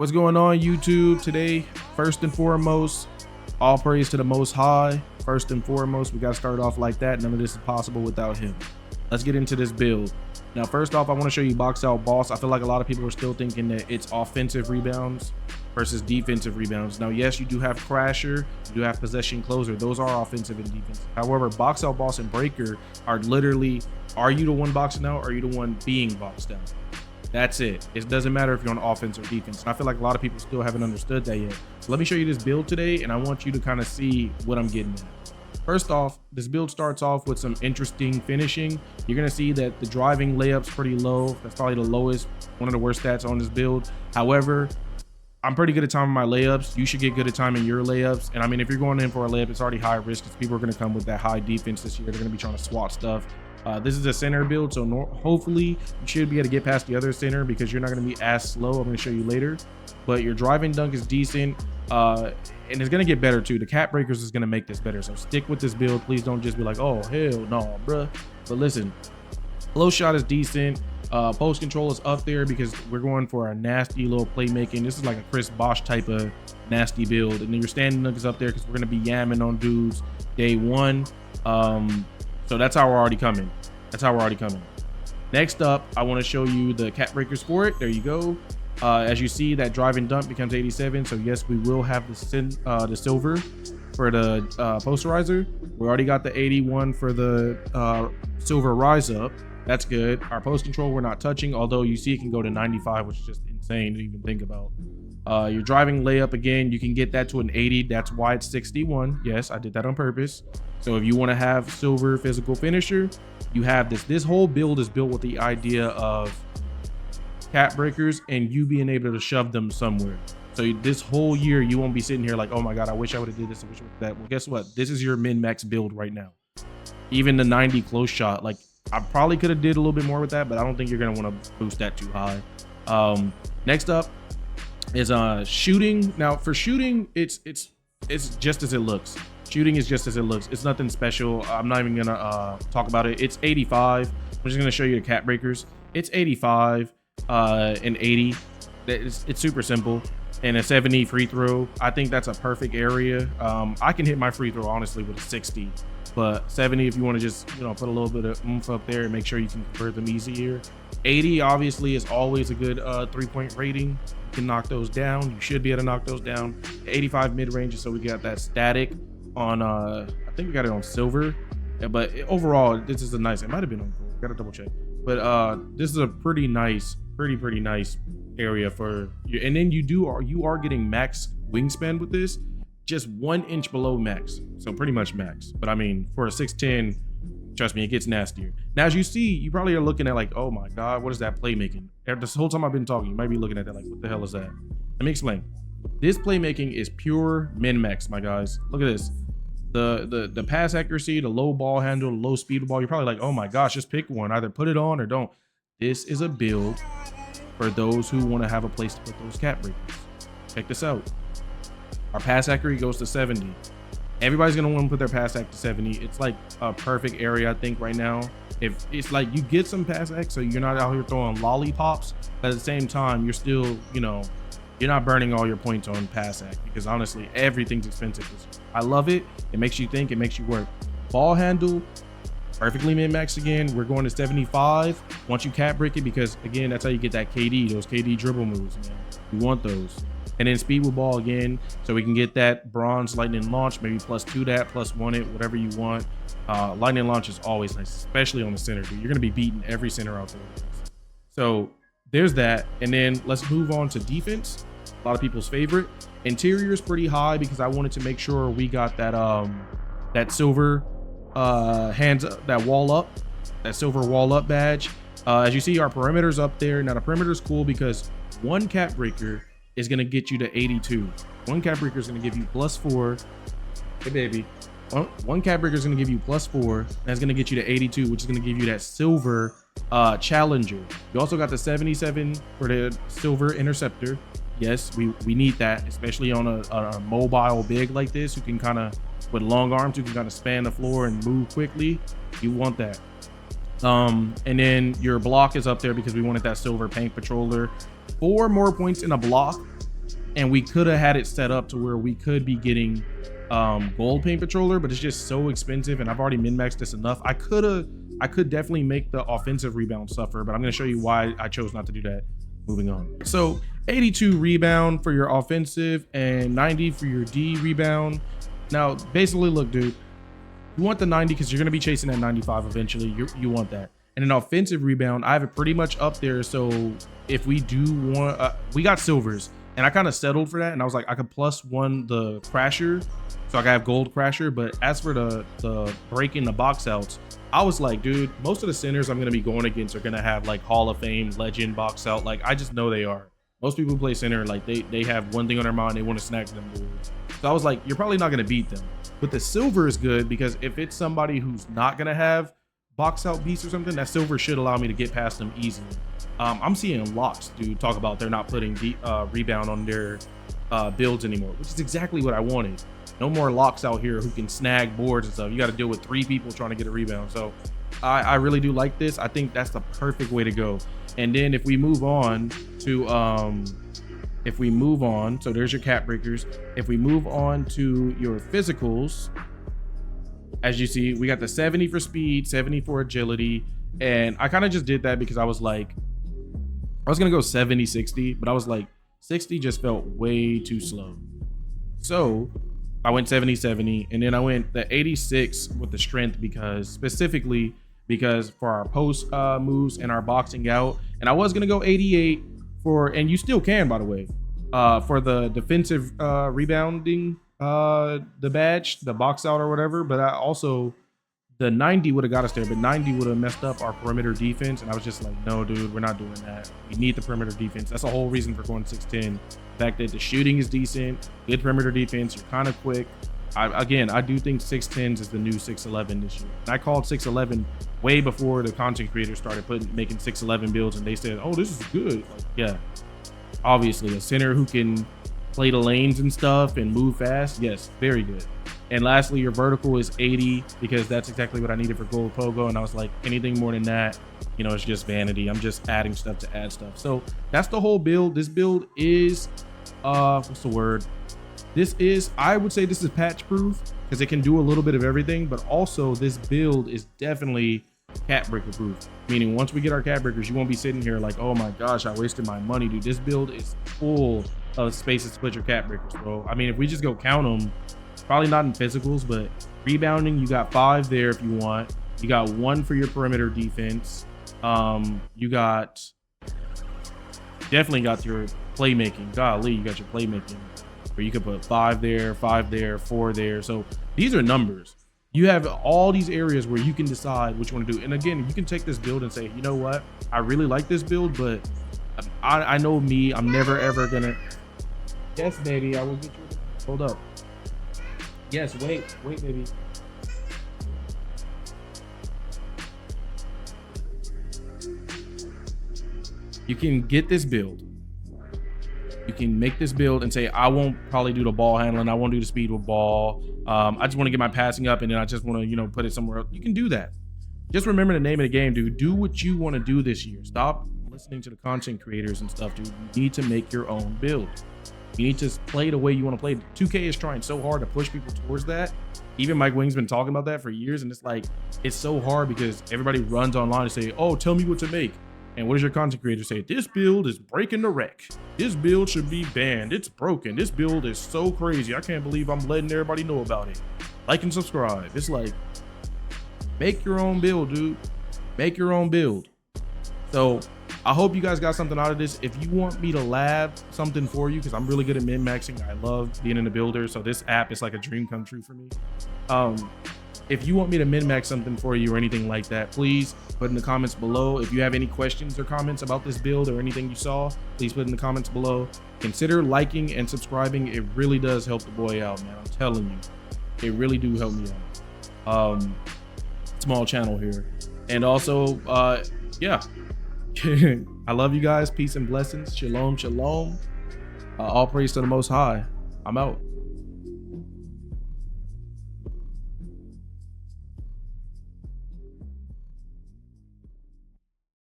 What's going on, YouTube? Today, first and foremost, all praise to the Most High. First and foremost, we got to start off like that. None of this is possible without him. Let's get into this build. Now, first off, I want to show you Box Out Boss. I feel like a lot of people are still thinking that it's offensive rebounds versus defensive rebounds. Now, yes, you do have Crasher, you do have Possession Closer. Those are offensive and defensive. However, Box Out Boss and Breaker are literally, are you the one boxing out or are you the one being boxed out? That's it. It doesn't matter if you're on offense or defense. And I feel like a lot of people still haven't understood that yet. So let me show you this build today, and I want you to kind of see what I'm getting at. First off, this build starts off with some interesting finishing. You're going to see that the driving layup's pretty low. That's probably the lowest, one of the worst stats on this build. However, I'm pretty good at timing my layups. You should get good at timing your layups. And I mean, if you're going in for a layup, it's already high risk because people are going to come with that high defense this year. They're going to be trying to swat stuff. This is a center build, so hopefully you should be able to get past the other center because you're not going to be as slow. I'm going to show you later. But your driving dunk is decent, and it's going to get better too. The cap breakers is going to make this better, so stick with this build. Please don't just be like, oh, hell no, bruh. But listen, flow shot is decent. Post control is up there because we're going for a nasty little playmaking. This is like a Chris Bosh type of nasty build. And then your standing dunk is up there because we're going to be yamming on dudes day one. So that's how we're already coming. Next up, I want to show you the cap breakers for it. There you go. As you see, that driving dunk becomes 87. So yes, we will have the silver for the posterizer. We already got the 81 for the silver rise up. That's good. Our post control we're not touching, although you see it can go to 95, which is just insane to even think about. Your driving layup, again, you can get that to an 80. That's why it's 61. Yes, I did that on purpose. So if you want to have silver physical finisher, you have this. This whole build is built with the idea of cap breakers and you being able to shove them somewhere. So this whole year, you won't be sitting here like, oh my God, I wish I would have did this. I wish I would have that. Well, guess what? This is your min-max build right now. Even the 90 close shot, like I probably could have did a little bit more with that, but I don't think you're going to want to boost that too high. Next up is shooting. Now for shooting, it's just as it looks. Shooting is just as it looks. It's nothing special. I'm not even gonna talk about it. It's 85. I'm just gonna show you the cap breakers. It's 85 and 80. It's super simple. And a 70 free throw. I think that's a perfect area. I can hit my free throw honestly with a 60, but 70 if you want to just put a little bit of oomph up there and make sure you can convert them easier. 80 obviously is always a good 3-point rating. You can knock those down. You should be able to knock those down. 85 mid-range, so we got that static on I think we got it on silver. Yeah, but overall this is a nice, it might have been on gold, gotta double check, but this is a pretty nice pretty nice area for you. And then you are getting max wingspan with this, just 1 inch below max, so pretty much max. But I mean, for a 6'10", trust me, it gets nastier. Now as you see, you probably are looking at like, oh my God, what is that playmaking? This whole time I've been talking, you might be looking at that like, what the hell is that? Let me explain. This playmaking is pure min-max, my guys. Look at this. The pass accuracy, the low ball handle, the low speed ball. You're probably like, oh my gosh, just pick one. Either put it on or don't. This is a build for those who want to have a place to put those cap breakers. Check this out. Our pass accuracy goes to 70. Everybody's going to want to put their pass act to 70. It's like a perfect area, I think, right now. If it's like you get some pass act, so you're not out here throwing lollipops, but at the same time, you're still, you're not burning all your points on pass act, because honestly, everything's expensive. I love it. It makes you think, it makes you work. Ball handle, perfectly min-max again. We're going to 75 once you cap break it, because again, that's how you get that KD, those KD dribble moves, man. You want those. And then speed with ball again, so we can get that bronze lightning launch, maybe +2 that, +1 it, whatever you want. Lightning launch is always nice, especially on the center, dude. You're going to be beating every center out there. So there's that. And then let's move on to defense. A lot of people's favorite. Interior is pretty high because I wanted to make sure we got that that silver that silver wall up badge. As you see, our perimeter's up there. Now the perimeter is cool because one cap breaker is going to get you to 82. One cap breaker is going to give you +4. Hey baby, one cap breaker is going to give you +4, and it's going to get you to 82, which is going to give you that silver challenger. You also got the 77 for the silver interceptor. Yes, we need that, especially on a mobile big like this, who can kind of, with long arms, who can kind of span the floor and move quickly. You want that. And then your block is up there because we wanted that silver paint patroller. 4 more points in a block and we could have had it set up to where we could be getting gold paint patroller, but it's just so expensive, and I've already min-maxed this enough. I could definitely make the offensive rebound suffer, but I'm going to show you why I chose not to do that. Moving on. So 82 rebound for your offensive and 90 for your D rebound. Now basically, look, dude, you want the 90 because you're going to be chasing that 95 eventually. You want that. And an offensive rebound, I have it pretty much up there. So if we do want, we got silvers, and I kind of settled for that, and I was like, I could +1 the crasher, so I could have gold crasher. But as for the breaking the box outs, I was like, dude, most of the centers I'm going to be going against are going to have like Hall of Fame legend box out. Like, I just know they are. Most people who play center, like they have one thing on their mind, they want to snack them boards. So I was like, you're probably not going to beat them. But the silver is good because if it's somebody who's not going to have box out beast or something, that silver should allow me to get past them easily. I'm seeing lots, dude, talk about they're not putting rebound on their builds anymore, which is exactly what I wanted. No more locks out here who can snag boards and stuff. You got to deal with 3 people trying to get a rebound. So I really do like this. I think that's the perfect way to go. And then if we move on to so there's your cap breakers. If we move on to your physicals, as you see, we got the 70 for speed, 70 for agility. And I kind of just did that because I was like, I was going to go 70, 60, but I was like, 60 just felt way too slow. So I went 70, 70, and then I went the 86 with the strength specifically because for our post moves and our boxing out. And I was going to go 88 and you still can, by the way, for the defensive rebounding, the badge, the box out or whatever. But I also, the 90 would have got us there, but 90 would have messed up our perimeter defense. And I was just like, no, dude, we're not doing that. We need the perimeter defense. That's the whole reason for going 610. The fact that the shooting is decent, good perimeter defense, you're kind of quick. I do think 610s is the new 611 this year. And I called 611 way before the content creators started making 611 builds, and they said, oh, this is good. Like, yeah, obviously a center who can play the lanes and stuff and move fast. Yes, very good. And lastly, your vertical is 80 because that's exactly what I needed for gold pogo. And I was like, anything more than that, you know, it's just vanity. I'm just adding stuff to add stuff. So that's the whole build. This build is, what's the word? I would say this is patch proof because it can do a little bit of everything, but also this build is definitely cat breaker proof. Meaning once we get our cat breakers, you won't be sitting here like, oh my gosh, I wasted my money, dude. This build is full of spaces to put your cat breakers, bro. I mean, if we just go count them, probably not in physicals, but rebounding, you got 5 there if you want. You got 1 for your perimeter defense. You definitely got your playmaking. Golly, you got your playmaking where you could put 5 there, 5 there, 4 there. So these are numbers. You have all these areas where you can decide what you want to do. And again, you can take this build and say, you know what? I really like this build, but I know me, I'm never ever gonna. Yes, baby, I will get you. Hold up. Yes, wait, baby. You can get this build. You can make this build and say, I won't probably do the ball handling. I won't do the speed with ball. I just want to get my passing up, and then I just want to, you know, put it somewhere else. You can do that. Just remember the name of the game, dude. Do what you want to do this year. Stop listening to the content creators and stuff, dude. You need to make your own build. You need to play the way you want to play. 2K is trying so hard to push people towards that. Even Mike Wing's been talking about that for years, and it's like, it's so hard because everybody runs online and say, oh, tell me what to make. And what does your content creator say? This build is breaking the wreck. This build should be banned. It's broken. This build is so crazy. I can't believe I'm letting everybody know about it. Like and subscribe. It's like, make your own build, dude. Make your own build. So I hope you guys got something out of this. If you want me to lab something for you, because I'm really good at min-maxing. I love being in the builder. So this app is like a dream come true for me. If you want me to min-max something for you or anything like that, please put in the comments below. If you have any questions or comments about this build or anything you saw, please put in the comments below. Consider liking and subscribing. It really does help the boy out, man. I'm telling you, it really do help me out. Small channel here. And also, yeah. I love you guys. Peace and blessings. Shalom, shalom. All praise to the Most High. I'm out.